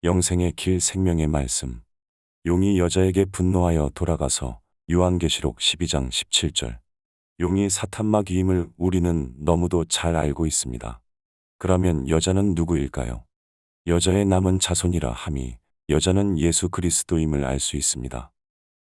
영생의 길 생명의 말씀. 용이 여자에게 분노하여 돌아가서 요한계시록 12장 17절. 용이 사탄마귀임을 우리는 너무도 잘 알고 있습니다. 그러면 여자는 누구일까요? 여자의 남은 자손이라 함이 여자는 예수 그리스도임을 알 수 있습니다.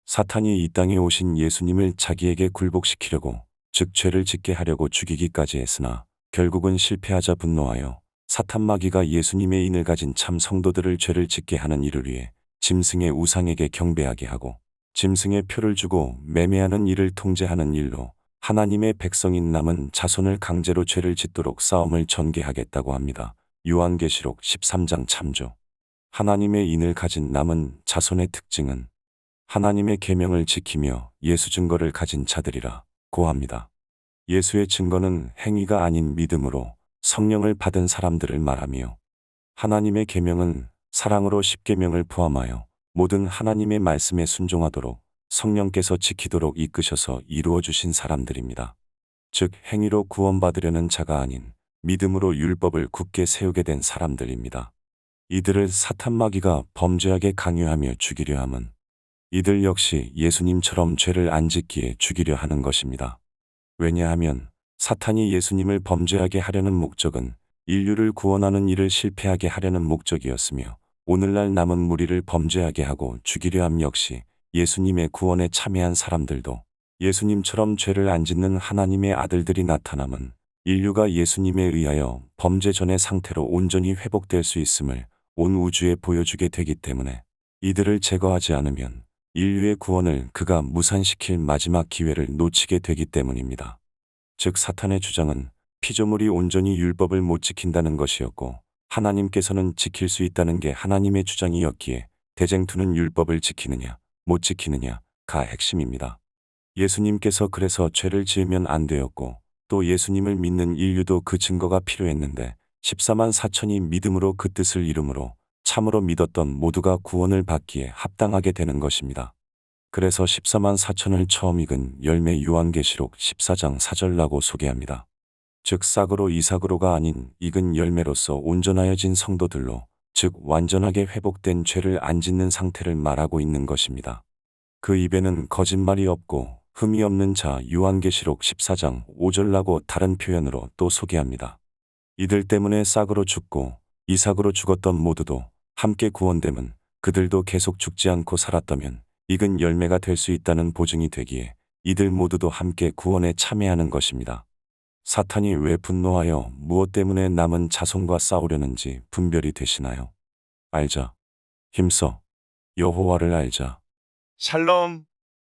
사탄이 이 땅에 오신 예수님을 자기에게 굴복시키려고, 즉 죄를 짓게 하려고 죽이기까지 했으나 결국은 실패하자 분노하여 사탄마귀가 예수님의 인을 가진 참 성도들을 죄를 짓게 하는 일을 위해 짐승의 우상에게 경배하게 하고 짐승의 표를 주고 매매하는 일을 통제하는 일로 하나님의 백성인 남은 자손을 강제로 죄를 짓도록 싸움을 전개하겠다고 합니다. 요한계시록 13장 참조. 하나님의 인을 가진 남은 자손의 특징은 하나님의 계명을 지키며 예수 증거를 가진 자들이라 고합니다. 예수의 증거는 행위가 아닌 믿음으로 성령을 받은 사람들을 말하며, 하나님의 계명은 사랑으로 십계명을 포함하여 모든 하나님의 말씀에 순종하도록 성령께서 지키도록 이끄셔서 이루어 주신 사람들입니다. 즉 행위로 구원받으려는 자가 아닌 믿음으로 율법을 굳게 세우게 된 사람들입니다. 이들을 사탄마귀가 범죄하게 강요하며 죽이려 함은 이들 역시 예수님처럼 죄를 안 짓기에 죽이려 하는 것입니다. 왜냐하면 사탄이 예수님을 범죄하게 하려는 목적은 인류를 구원하는 일을 실패하게 하려는 목적이었으며, 오늘날 남은 무리를 범죄하게 하고 죽이려 함 역시 예수님의 구원에 참여한 사람들도 예수님처럼 죄를 안 짓는 하나님의 아들들이 나타남은 인류가 예수님에 의하여 범죄 전의 상태로 온전히 회복될 수 있음을 온 우주에 보여주게 되기 때문에, 이들을 제거하지 않으면 인류의 구원을 그가 무산시킬 마지막 기회를 놓치게 되기 때문입니다. 즉 사탄의 주장은 피조물이 온전히 율법을 못 지킨다는 것이었고, 하나님께서는 지킬 수 있다는 게 하나님의 주장이었기에 대쟁투는 율법을 지키느냐 못 지키느냐가 핵심입니다. 예수님께서 그래서 죄를 지으면 안 되었고, 또 예수님을 믿는 인류도 그 증거가 필요했는데 14만 4천이 믿음으로 그 뜻을 이루므로 참으로 믿었던 모두가 구원을 받기에 합당하게 되는 것입니다. 그래서 14만 4천을 처음 익은 열매 요한계시록 14장 4절라고 소개합니다. 즉 싹으로 이삭으로가 아닌 익은 열매로서 온전하여진 성도들로, 즉 완전하게 회복된 죄를 안 짓는 상태를 말하고 있는 것입니다. 그 입에는 거짓말이 없고 흠이 없는 자 요한계시록 14장 5절라고 다른 표현으로 또 소개합니다. 이들 때문에 싹으로 죽고 이삭으로 죽었던 모두도 함께 구원됨은 그들도 계속 죽지 않고 살았다면 익은 열매가 될 수 있다는 보증이 되기에 이들 모두도 함께 구원에 참여하는 것입니다. 사탄이 왜 분노하여 무엇 때문에 남은 자손과 싸우려는지 분별이 되시나요? 알자. 힘써. 여호와를 알자. 샬롬.